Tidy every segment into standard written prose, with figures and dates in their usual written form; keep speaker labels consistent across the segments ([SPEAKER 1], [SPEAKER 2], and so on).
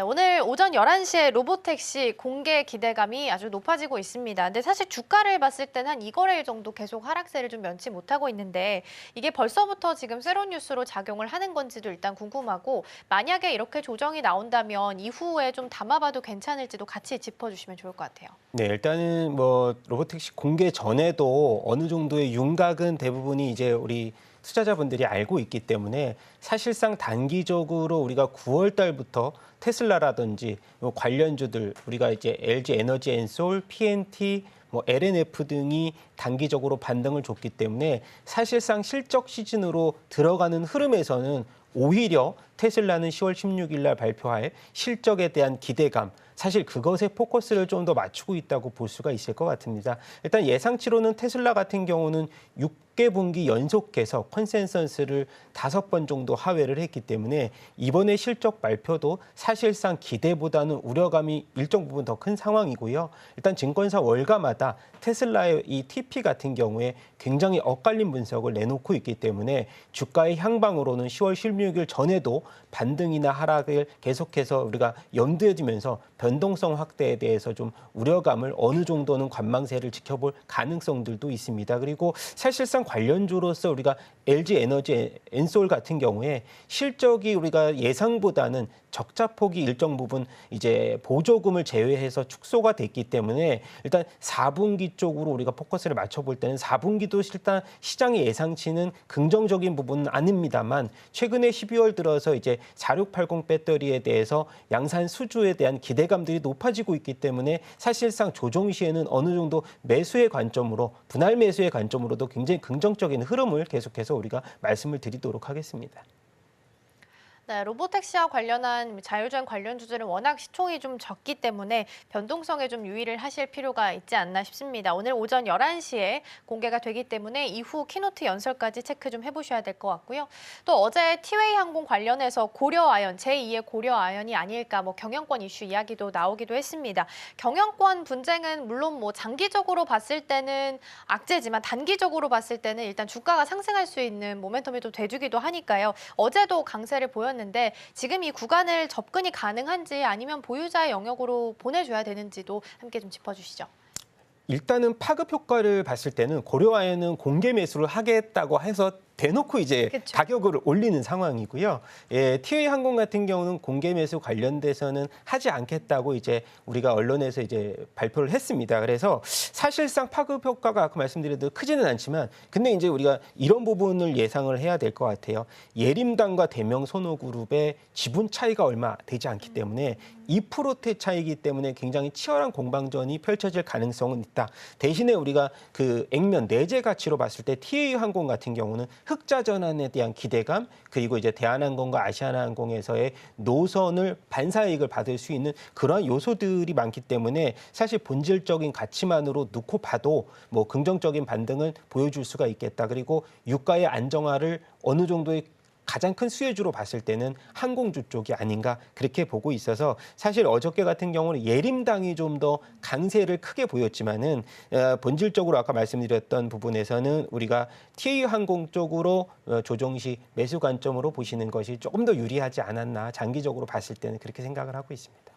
[SPEAKER 1] 오늘 오전 11시에 로보택시 공개 기대감이 아주 높아지고 있습니다. 근데 사실 주가를 봤을 때는 한 2거래일 정도 계속 하락세를 좀 면치 못하고 있는데 이게 벌써부터 지금 새로운 뉴스로 작용을 하는 건지도 일단 궁금하고 만약에 이렇게 조정이 나온다면 이후에 좀 담아봐도 괜찮을지도 같이 짚어주시면 좋을 것 같아요.
[SPEAKER 2] 네, 일단은 로보택시 공개 전에도 어느 정도의 윤곽은 대부분이 이제 우리 투자자분들이 알고 있기 때문에 사실상 단기적으로 우리가 9월 달부터 테슬라라든지 관련주들 우리가 이제 LG 에너지 앤솔, PNT, LNF 등이 단기적으로 반등을 줬기 때문에 사실상 실적 시즌으로 들어가는 흐름에서는 오히려 테슬라는 10월 16일 날 발표할 실적에 대한 기대감, 사실 그것에 포커스를 좀 더 맞추고 있다고 볼 수가 있을 것 같습니다. 일단 예상치로는 테슬라 같은 경우는 6개 분기 연속해서 컨센서스를 5번 정도 하회를 했기 때문에 이번에 실적 발표도 사실상 기대보다는 우려감이 일정 부분 더 큰 상황이고요. 일단 증권사 월가마다 테슬라의 이 TP 같은 경우에 굉장히 엇갈린 분석을 내놓고 있기 때문에 주가의 향방으로는 10월 16일 전에도 반등이나 하락을 계속해서 우리가 염두에 두면서 변동성 확대에 대해서 좀 우려감을 어느 정도는 관망세를 지켜볼 가능성들도 있습니다. 그리고 사실상 관련주로서 우리가 LG 에너지 앤솔 같은 경우에 실적이 우리가 예상보다는 적자폭이 일정 부분 이제 보조금을 제외해서 축소가 됐기 때문에 일단 4분기 쪽으로 우리가 포커스를 맞춰볼 때는 4분기도 일단 시장의 예상치는 긍정적인 부분은 아닙니다만 최근에 12월 들어서 이제 4680 배터리에 대해서 양산 수주에 대한 기대감들이 높아지고 있기 때문에 사실상 조정 시에는 어느 정도 매수의 관점으로 분할 매수의 관점으로도 굉장히 긍정적인 흐름을 계속해서 우리가 말씀을 드리도록 하겠습니다.
[SPEAKER 1] 네, 로보택시와 관련한 자율주행 관련주들은 워낙 시총이 좀 적기 때문에 변동성에 좀 유의를 하실 필요가 있지 않나 싶습니다. 오늘 오전 11시에 공개가 되기 때문에 이후 키노트 연설까지 체크 좀 해보셔야 될 것 같고요. 또 어제 티웨이 항공 관련해서 고려아연, 제2의 고려아연이 아닐까 경영권 이슈 이야기도 나오기도 했습니다. 경영권 분쟁은 물론 장기적으로 봤을 때는 악재지만 단기적으로 봤을 때는 일단 주가가 상승할 수 있는 모멘텀이 또 돼주기도 하니까요. 어제도 강세를 보였는데 지금 이 구간을 접근이 가능한지 아니면 보유자의 영역으로 보내줘야 되는지도 함께 좀 짚어주시죠.
[SPEAKER 2] 일단은 파급 효과를 봤을 때는 고려아연은 공개 매수를 하겠다고 해서 대놓고 이제
[SPEAKER 1] 그쵸.
[SPEAKER 2] 가격을 올리는 상황이고요. 예, 티웨이 항공 같은 경우는 공개 매수 관련돼서는 하지 않겠다고 이제 우리가 언론에서 이제 발표를 했습니다. 그래서 사실상 파급 효과가 아까 말씀드린 크지는 않지만 근데 이제 우리가 이런 부분을 예상을 해야 될 것 같아요. 예림당과 대명 선호그룹의 지분 차이가 얼마 되지 않기 때문에 2%대 차이기 때문에 굉장히 치열한 공방전이 펼쳐질 가능성은 있다. 대신에 우리가 그 액면 내재 가치로 봤을 때 티웨이 항공 같은 경우는 흑자 전환에 대한 기대감 그리고 이제 대한항공과 아시아나항공에서의 노선을 반사이익을 받을 수 있는 그러한 요소들이 많기 때문에 사실 본질적인 가치만으로 놓고 봐도 긍정적인 반등을 보여줄 수가 있겠다. 그리고 유가의 안정화를 어느 정도의 가장 큰 수혜주로 봤을 때는 항공주 쪽이 아닌가 그렇게 보고 있어서 사실 어저께 같은 경우는 예림당이 좀 더 강세를 크게 보였지만은 본질적으로 아까 말씀드렸던 부분에서는 우리가 티웨이 항공 쪽으로 조정 시 매수 관점으로 보시는 것이 조금 더 유리하지 않았나 장기적으로 봤을 때는 그렇게 생각을 하고 있습니다.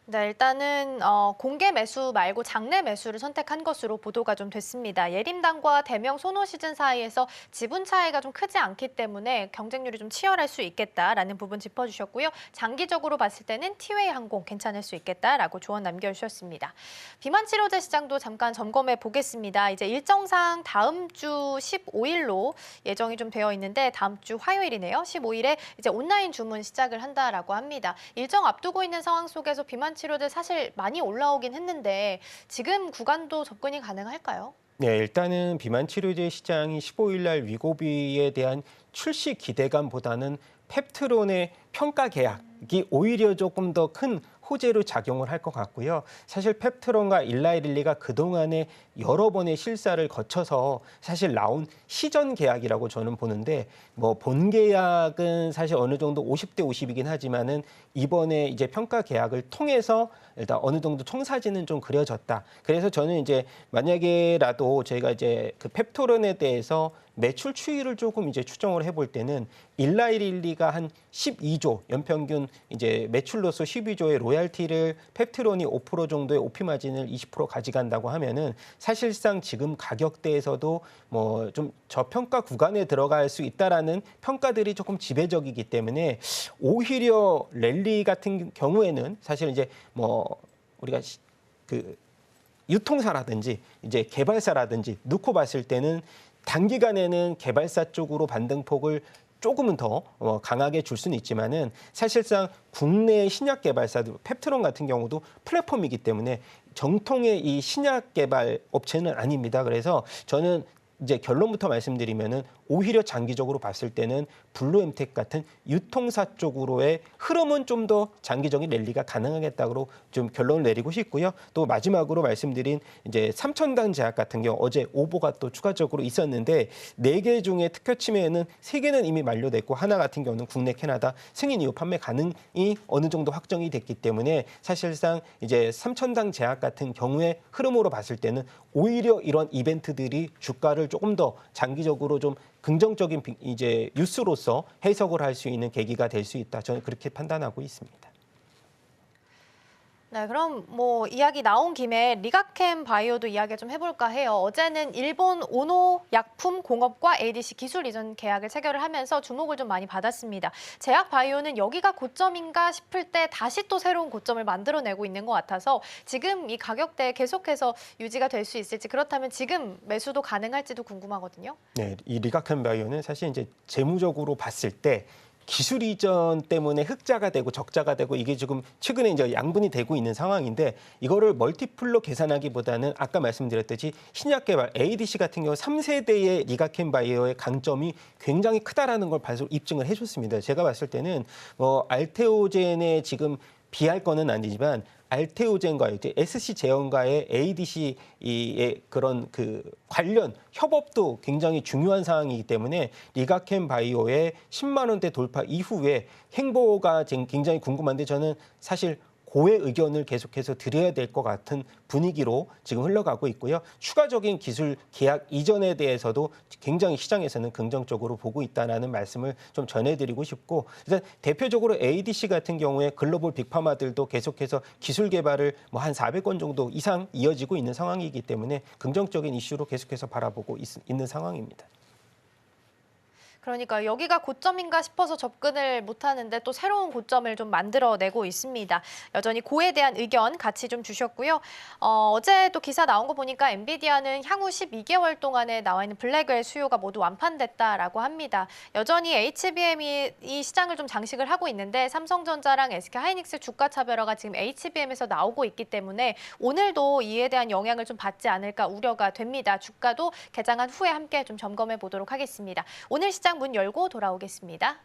[SPEAKER 1] 네, 일단은 공개 매수 말고 장내 매수를 선택한 것으로 보도가 좀 됐습니다. 예림당과 대명 선호 시즌 사이에서 지분 차이가 좀 크지 않기 때문에 경쟁률이 좀 치열할 수 있겠다라는 부분 짚어주셨고요. 장기적으로 봤을 때는 티웨이 항공 괜찮을 수 있겠다라고 조언 남겨주셨습니다. 비만 치료제 시장도 잠깐 점검해 보겠습니다. 이제 일정상 다음 주 15일로 예정이 좀 되어 있는데 다음 주 화요일이네요. 15일에 이제 온라인 주문 시작을 한다라고 합니다. 일정 앞두고 있는 상황 속에서 비만 치료제 사실 많이 올라오긴 했는데 지금 구간도 접근이 가능할까요?
[SPEAKER 2] 네, 일단은 비만 치료제 시장이 15일 날 위고비에 대한 출시 기대감보다는 펩트론의 평가 계약이 오히려 조금 더 큰 호재로 작용을 할 것 같고요. 사실 펩트론과 일라이릴리가 그동안에 여러 번의 실사를 거쳐서 사실 나온 시전 계약이라고 저는 보는데 본 계약은 사실 어느 정도 50대 50이긴 하지만은 이번에 이제 평가 계약을 통해서 일단 어느 정도 청사진은 좀 그려졌다. 그래서 저는 이제 만약에라도 저희가 이제 그 펩토론에 대해서 매출 추이를 조금 이제 추정을 해볼 때는 일라일릴리가 한 12조 연평균 이제 매출로서 12조의 로얄티를 펩트론이 5% 정도의 오피 마진을 20% 가져간다고 하면은 사실상 지금 가격대에서도 뭐 좀 저평가 구간에 들어갈 수 있다라는 평가들이 조금 지배적이기 때문에 오히려 랠리 같은 경우에는 사실 이제 뭐 우리가 그 유통사라든지 이제 개발사라든지 놓고 봤을 때는 단기간에는 개발사 쪽으로 반등폭을 조금은 더 강하게 줄 수는 있지만은 사실상 국내 신약 개발사들 펩트론 같은 경우도 플랫폼이기 때문에 정통의 이 신약 개발 업체는 아닙니다. 그래서 저는 이제 결론부터 말씀드리면은 오히려 장기적으로 봤을 때는 블루엠텍 같은 유통사 쪽으로의 흐름은 좀 더 장기적인 랠리가 가능하겠다고 좀 결론을 내리고 싶고요. 또 마지막으로 말씀드린 이제 3,000단 제약 같은 경우 어제 오보가 또 추가적으로 있었는데 4개 중에 특허 침해에는 3개는 이미 만료됐고 하나 같은 경우는 국내 캐나다 승인 이후 판매 가능이 어느 정도 확정이 됐기 때문에 사실상 이제 3,000단 제약 같은 경우의 흐름으로 봤을 때는 오히려 이런 이벤트들이 주가를 조금 더 장기적으로 좀 긍정적인 이제 뉴스로서 해석을 할 수 있는 계기가 될 수 있다. 저는 그렇게 판단하고 있습니다.
[SPEAKER 1] 네, 그럼 뭐 이야기 나온 김에 리가캠 바이오도 이야기 좀 해볼까 해요. 어제는 일본 오노 약품 공업과 ADC 기술 이전 계약을 체결을 하면서 주목을 좀 많이 받았습니다. 제약 바이오는 여기가 고점인가 싶을 때 다시 또 새로운 고점을 만들어내고 있는 것 같아서 지금 이 가격대 계속해서 유지가 될 수 있을지 그렇다면 지금 매수도 가능할지도 궁금하거든요.
[SPEAKER 2] 네, 이 리가캠 바이오는 사실 이제 재무적으로 봤을 때 기술 이전 때문에 흑자가 되고 적자가 되고 이게 지금 최근에 이제 양분이 되고 있는 상황인데 이거를 멀티플로 계산하기보다는 아까 말씀드렸듯이 신약 개발 ADC 같은 경우 3세대의 리가캠 바이오의 강점이 굉장히 크다라는 걸 입증을 해줬습니다. 제가 봤을 때는 알테오젠에 지금 비할 거는 아니지만 알테오젠과 이제 SC 제형과의 ADC의 그런 그 관련 협업도 굉장히 중요한 상황이기 때문에 리가캠 바이오의 10만 원대 돌파 이후에 행보가 굉장히 궁금한데 저는 사실 고의 의견을 계속해서 드려야 될 것 같은 분위기로 지금 흘러가고 있고요. 추가적인 기술 계약 이전에 대해서도 굉장히 시장에서는 긍정적으로 보고 있다는 말씀을 좀 전해드리고 싶고 일단 대표적으로 ADC 같은 경우에 글로벌 빅파마들도 계속해서 기술 개발을 뭐 한 400건 정도 이상 이어지고 있는 상황이기 때문에 긍정적인 이슈로 계속해서 바라보고 있는 상황입니다.
[SPEAKER 1] 그러니까 여기가 고점인가 싶어서 접근을 못하는데 또 새로운 고점을 좀 만들어내고 있습니다. 여전히 고에 대한 의견 같이 좀 주셨고요. 어제 또 기사 나온 거 보니까 엔비디아는 향후 12개월 동안에 나와 있는 블랙웰 수요가 모두 완판됐다라고 합니다. 여전히 HBM이 이 시장을 좀 장식을 하고 있는데 삼성전자랑 SK하이닉스 주가 차별화가 지금 HBM에서 나오고 있기 때문에 오늘도 이에 대한 영향을 좀 받지 않을까 우려가 됩니다. 주가도 개장한 후에 함께 좀 점검해 보도록 하겠습니다. 오늘 시장 문 열고 돌아오겠습니다.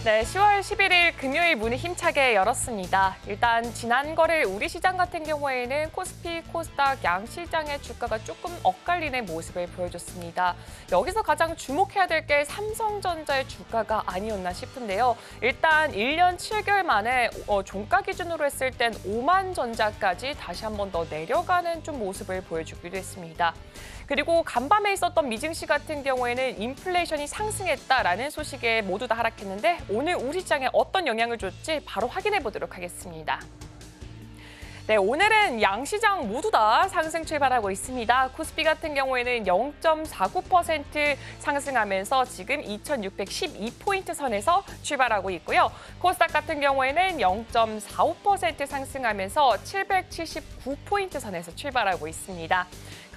[SPEAKER 3] 네, 10월 11일 금요일 문이 힘차게 열었습니다. 일단 지난 거래일 우리 시장 같은 경우에는 코스피, 코스닥 양 시장의 주가가 조금 엇갈리는 모습을 보여줬습니다. 여기서 가장 주목해야 될 게 삼성전자의 주가가 아니었나 싶은데요. 일단 1년 7개월 만에 종가 기준으로 했을 땐 5만 전자까지 다시 한 번 더 내려가는 좀 모습을 보여주기도 했습니다. 그리고 간밤에 있었던 미증시 같은 경우에는 인플레이션이 상승했다라는 소식에 모두 다 하락했는데 오늘 우리 시장에 어떤 영향을 줬지 바로 확인해 보도록 하겠습니다. 네, 오늘은 양시장 모두 다 상승 출발하고 있습니다. 코스피 같은 경우에는 0.49% 상승하면서 지금 2,612포인트 선에서 출발하고 있고요. 코스닥 같은 경우에는 0.45% 상승하면서 779포인트 선에서 출발하고 있습니다.